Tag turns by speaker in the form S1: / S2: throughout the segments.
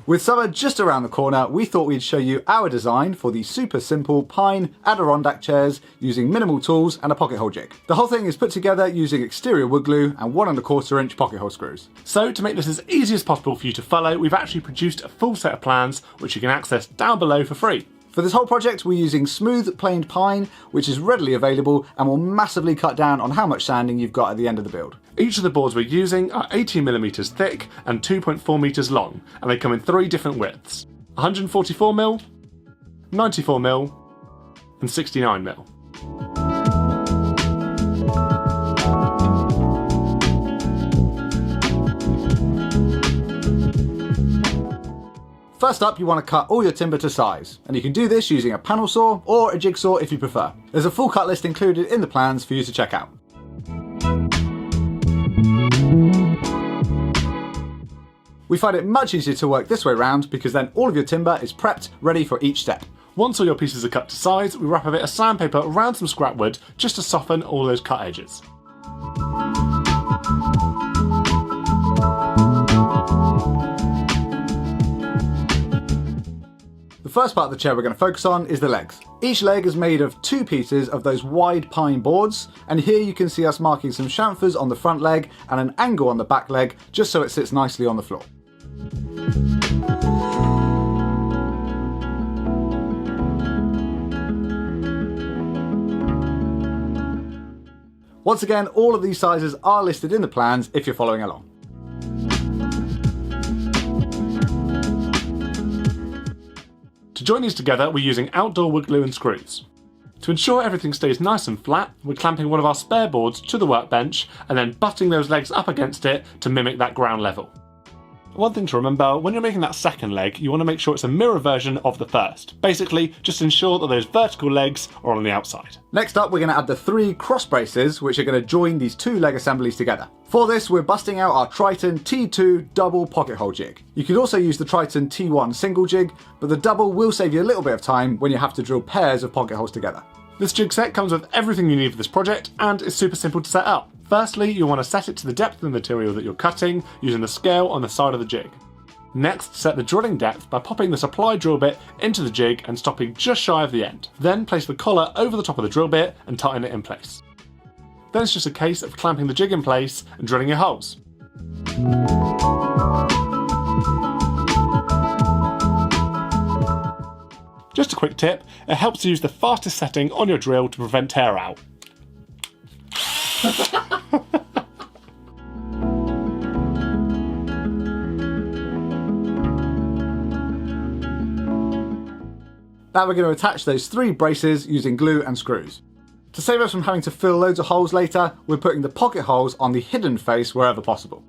S1: With summer just around the corner, we thought we'd show you our design for the super simple pine Adirondack chairs using minimal tools and a pocket hole jig. The whole thing is put together using exterior wood glue and 1 1/4 inch pocket hole screws.
S2: So to make this as easy as possible for you to follow, we've actually produced a full set of plans which you can access down below for free.
S1: For this whole project, we're using smooth planed pine, which is readily available and will massively cut down on how much sanding you've got at the end of the build.
S2: Each of the boards we're using are 18mm thick and 2.4 meters long, and they come in 3 different widths: 144mm, 94mm, and 69mm.
S1: First up, you want to cut all your timber to size, and you can do this using a panel saw or a jigsaw if you prefer. There's a full cut list included in the plans for you to check out. We find it much easier to work this way round because then all of your timber is prepped, ready for each step.
S2: Once all your pieces are cut to size, we wrap a bit of sandpaper around some scrap wood just to soften all those cut edges.
S1: The first part of the chair we're going to focus on is the legs. Each leg is made of 2 pieces of those wide pine boards, and here you can see us marking some chamfers on the front leg and an angle on the back leg just so it sits nicely on the floor. Once again, all of these sizes are listed in the plans if you're following along.
S2: To join these together, we're using outdoor wood glue and screws. To ensure everything stays nice and flat, we're clamping one of our spare boards to the workbench and then butting those legs up against it to mimic that ground level. One thing to remember, when you're making that second leg, you want to make sure it's a mirror version of the first. Basically, just ensure that those vertical legs are on the outside.
S1: Next up, we're going to add the 3 cross braces, which are going to join these 2 leg assemblies together. For this, we're busting out our Triton T2 double pocket hole jig. You could also use the Triton T1 single jig, but the double will save you a little bit of time when you have to drill pairs of pocket holes together.
S2: This jig set comes with everything you need for this project and is super simple to set up. Firstly, you'll want to set it to the depth of the material that you're cutting using the scale on the side of the jig. Next, set the drilling depth by popping the supply drill bit into the jig and stopping just shy of the end. Then place the collar over the top of the drill bit and tighten it in place. Then it's just a case of clamping the jig in place and drilling your holes. Just a quick tip, it helps to use the fastest setting on your drill to prevent tear out.
S1: Now we're going to attach those 3 braces using glue and screws. To save us from having to fill loads of holes later, we're putting the pocket holes on the hidden face wherever possible.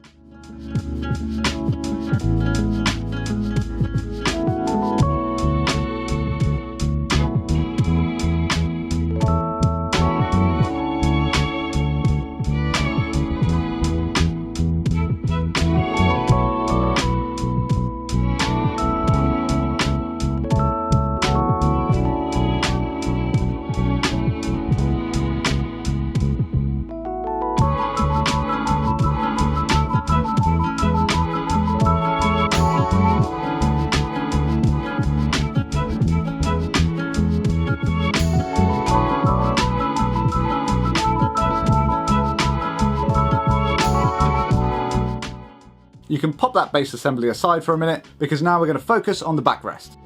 S1: You can pop that base assembly aside for a minute because now we're going to focus on the backrest.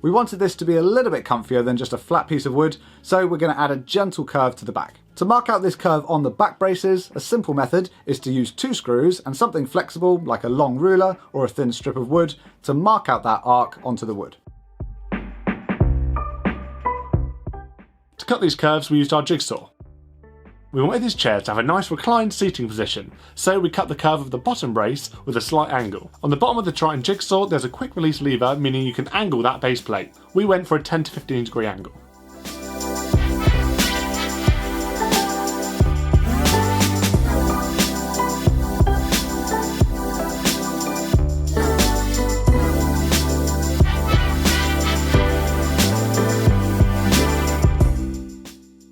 S1: We wanted this to be a little bit comfier than just a flat piece of wood, so we're going to add a gentle curve to the back. To mark out this curve on the back braces, a simple method is to use 2 screws and something flexible like a long ruler or a thin strip of wood to mark out that arc onto the wood.
S2: To cut these curves, we used our jigsaw. We wanted these chairs to have a nice reclined seating position, so we cut the curve of the bottom brace with a slight angle. On the bottom of the Triton jigsaw, there's a quick release lever, meaning you can angle that base plate. We went for a 10 to 15 degree angle.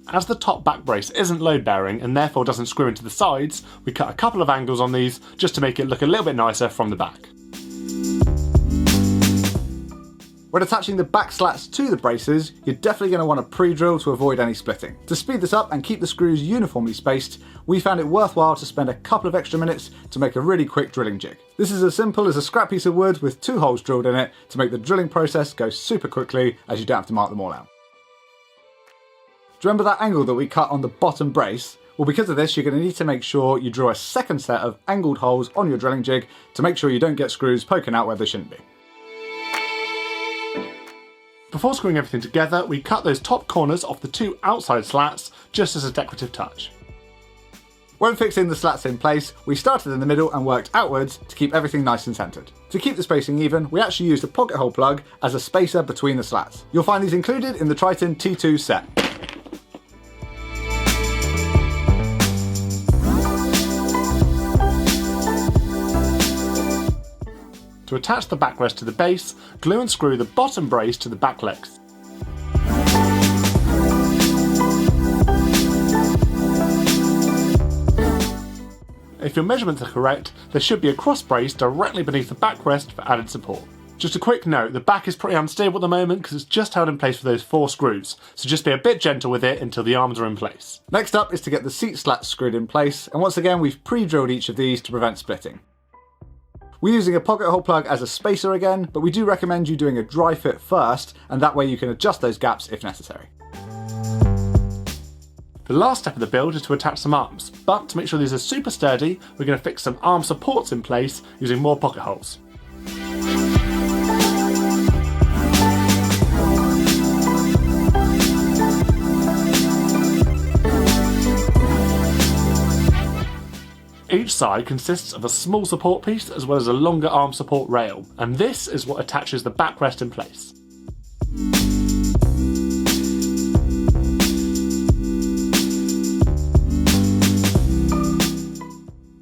S2: As the top back brace isn't load bearing and therefore doesn't screw into the sides, we cut a couple of angles on these just to make it look a little bit nicer from the back.
S1: When attaching the back slats to the braces, you're definitely going to want to pre-drill to avoid any splitting. To speed this up and keep the screws uniformly spaced, we found it worthwhile to spend a couple of extra minutes to make a really quick drilling jig. This is as simple as a scrap piece of wood with 2 holes drilled in it to make the drilling process go super quickly, as you don't have to mark them all out. Do you remember that angle that we cut on the bottom brace? Well, because of this, you're going to need to make sure you draw a second set of angled holes on your drilling jig to make sure you don't get screws poking out where they shouldn't be.
S2: Before screwing everything together, we cut those top corners off the 2 outside slats just as a decorative touch.
S1: When fixing the slats in place, we started in the middle and worked outwards to keep everything nice and centred. To keep the spacing even, we actually used a pocket hole plug as a spacer between the slats. You'll find these included in the Triton T2 set.
S2: To attach the backrest to the base, glue and screw the bottom brace to the back legs. If your measurements are correct, there should be a cross brace directly beneath the backrest for added support. Just a quick note, the back is pretty unstable at the moment because it's just held in place with those 4 screws, so just be a bit gentle with it until the arms are in place.
S1: Next up is to get the seat slats screwed in place, and once again we've pre-drilled each of these to prevent splitting. We're using a pocket hole plug as a spacer again, but we do recommend you doing a dry fit first, and that way you can adjust those gaps if necessary.
S2: The last step of the build is to attach some arms, but to make sure these are super sturdy, we're going to fix some arm supports in place using more pocket holes. Each side consists of a small support piece as well as a longer arm support rail, and this is what attaches the backrest in place.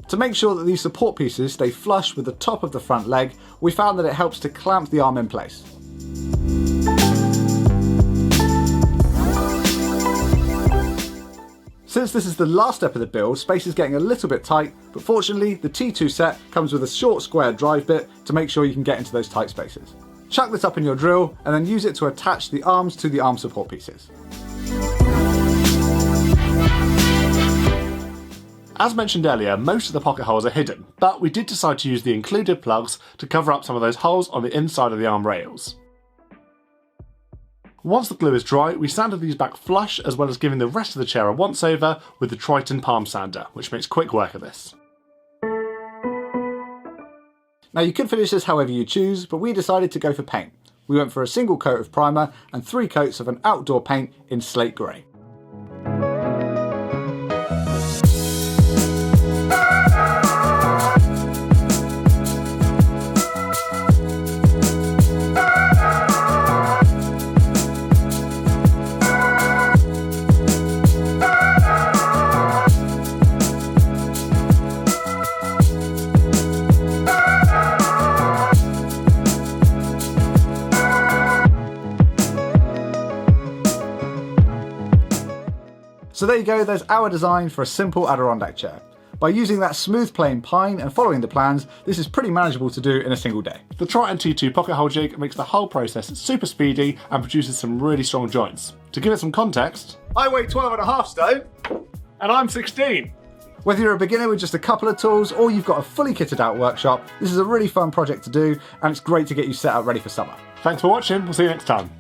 S1: To make sure that these support pieces stay flush with the top of the front leg, we found that it helps to clamp the arm in place. Since this is the last step of the build, space is getting a little bit tight, but fortunately the T2 set comes with a short square drive bit to make sure you can get into those tight spaces. Chuck this up in your drill and then use it to attach the arms to the arm support pieces.
S2: As mentioned earlier, most of the pocket holes are hidden, but we did decide to use the included plugs to cover up some of those holes on the inside of the arm rails. Once the glue is dry, we sanded these back flush as well as giving the rest of the chair a once over with the Triton palm sander, which makes quick work of this.
S1: Now you could finish this however you choose, but we decided to go for paint. We went for a single coat of primer and 3 coats of an outdoor paint in slate grey. So there you go, there's our design for a simple Adirondack chair. By using that smooth plain pine and following the plans, this is pretty manageable to do in a single day.
S2: The Triton T2 pocket hole jig makes the whole process super speedy and produces some really strong joints. To give it some context,
S1: I weigh 12.5 stone.
S2: and I'm 16.
S1: Whether you're a beginner with just a couple of tools or you've got a fully kitted out workshop, this is a really fun project to do and it's great to get you set up ready for summer.
S2: Thanks for watching, we'll see you next time.